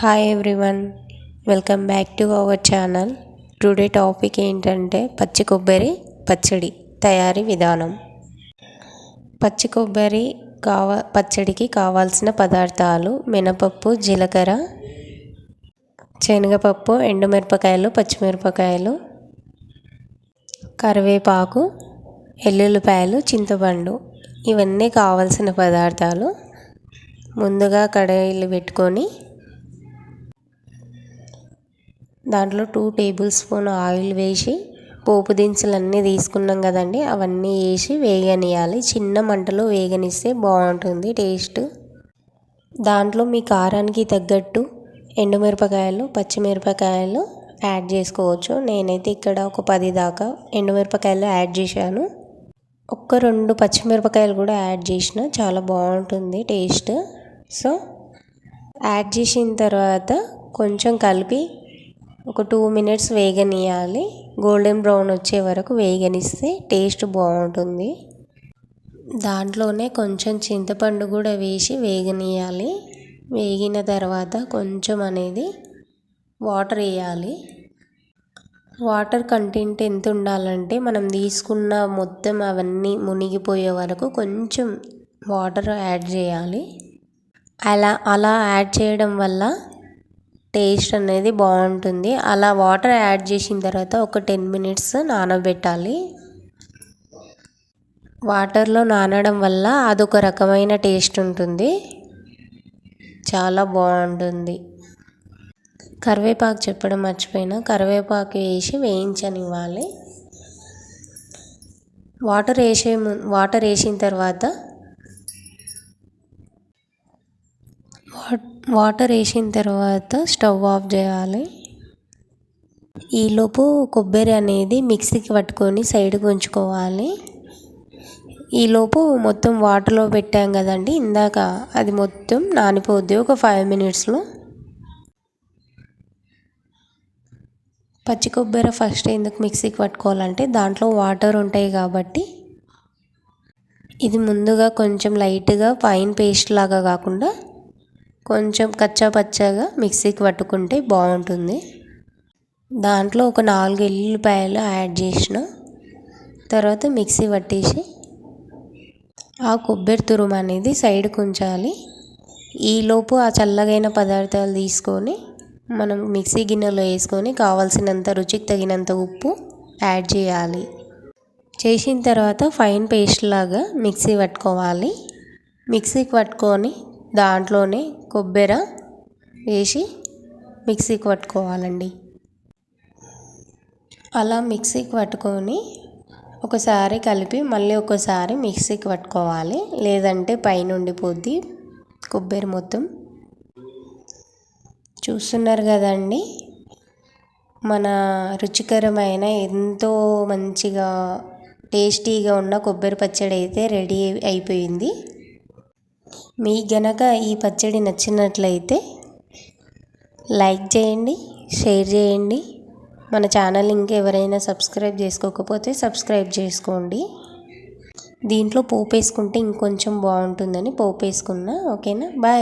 Hi everyone, welcome back to our channel. Today topic ఏంటంటే పచ్చి కొబ్బరి పచ్చడి తయారీ విధానం. పచ్చి కొబ్బరి పచ్చడికి కావాల్సిన పదార్థాలు: మినపప్పు, జీలకర్ర, శనగపప్పు, ఎండుమిరపకాయలు, పచ్చిమిరపకాయలు, కరివేపాకు, ఎల్లుల్లిపాయలు, చింతపండు. ఇవన్నీ కావాల్సిన పదార్థాలు. ముందుగా కడాయిలు పెట్టుకొని దాంట్లో 2 టేబుల్ స్పూన్ ఆయిల్ వేసి పోపు దినుసులు అన్నీ తీసుకున్నాం కదండి, అవన్నీ వేసి వేగనియాలి. చిన్న మంటలో వేగనిస్తే బాగుంటుంది టేస్ట్. దాంట్లో మీ కారానికి తగ్గట్టు ఎండుమిరపకాయలు, పచ్చిమిరపకాయలు యాడ్ చేసుకోవచ్చు. నేనైతే ఇక్కడ ఒక 10 దాకా ఎండుమిరపకాయలు యాడ్ చేశాను. 1-2 పచ్చిమిరపకాయలు కూడా యాడ్ చేసిన చాలా బాగుంటుంది టేస్ట్. సో యాడ్ చేసిన తర్వాత కొంచెం కలిపి ఒక 2 మినిట్స్ వేగనియాలి. గోల్డెన్ బ్రౌన్ వచ్చే వరకు వేగనిస్తే టేస్ట్ బాగుంటుంది. దాంట్లోనే కొంచెం చింతపండు కూడా వేసి వేగనియాలి. వేగిన తర్వాత కొంచెం అనేది వాటర్ వేయాలి. వాటర్ కంటెంట్ ఎంత ఉండాలంటే మనం తీసుకున్న మొత్తం అవన్నీ మునిగిపోయే వరకు కొంచెం వాటర్ యాడ్ చేయాలి. అలా యాడ్ చేయడం వల్ల టేస్ట్ అనేది బాగుంటుంది. అలా వాటర్ యాడ్ చేసిన తర్వాత ఒక 10 మినిట్స్ నానబెట్టాలి. వాటర్లో నానడం వల్ల అదొక రకమైన టేస్ట్ ఉంటుంది, చాలా బాగుంటుంది. కరివేపాకు చెప్పడం మర్చిపోయినా, కరివేపాకు వేసి వేయించనివ్వాలి. వాటర్ వేసిన తర్వాత స్టవ్ ఆఫ్ చేయాలి. ఈలోపు కొబ్బరి అనేది మిక్సీకి పట్టుకొని సైడ్కి ఉంచుకోవాలి. ఈలోపు మొత్తం వాటర్లో పెట్టాం కదండి ఇందాక, అది మొత్తం నానిపోద్ది ఒక 5 మినిట్స్లో. పచ్చి కొబ్బరి ఫస్ట్ ఎందుకు మిక్సీకి పట్టుకోవాలంటే దాంట్లో వాటర్ ఉంటాయి కాబట్టి. ఇది ముందుగా కొంచెం లైట్గా ఫైన్ పేస్ట్ లాగా కాకుండా కొంచెం కచ్చా పచ్చగా మిక్సీకి పట్టుకుంటే బాగుంటుంది. దాంట్లో ఒక 4 ఎల్లుల్లిపాయలు యాడ్ చేసిన తర్వాత మిక్సీ పట్టేసి ఆ కొబ్బరి తురుము అనేది సైడ్కి ఉంచాలి. ఈలోపు ఆ చల్లగైన పదార్థాలు తీసుకొని మనం మిక్సీ గిన్నెలో వేసుకొని కావాల్సినంత రుచికి తగినంత ఉప్పు యాడ్ చేయాలి. చేసిన తర్వాత ఫైన్ పేస్ట్ లాగా మిక్సీ పట్టుకోవాలి. మిక్సీకి పట్టుకొని దాంట్లోనే కొబ్బరి వేసి మిక్సీకి పట్టుకోవాలండి. అలా మిక్సీకి పట్టుకొని ఒకసారి కలిపి మళ్ళీ ఒకసారి మిక్సీకి పట్టుకోవాలి, లేదంటే పైన ఉండిపోద్ది కొబ్బరి మొత్తం. చూస్తున్నారు కదండి, మన రుచికరమైన ఎంతో మంచిగా టేస్టీగా ఉన్న కొబ్బరి పచ్చడి అయితే రెడీ అయిపోయింది. మీ గనక ఈ పచ్చడి నచ్చినట్లయితే లైక్ చేయండి, షేర్ చేయండి. మన ఛానల్ ఇంకెవరైనా సబ్స్క్రైబ్ చేసుకోకపోతే సబ్స్క్రైబ్ చేసుకోండి. దీంట్లో పోపు వేసుకుంటే ఇంకొంచెం బాగుంటుందని పోపు వేసుకున్నా. ఓకేనా, బాయ్.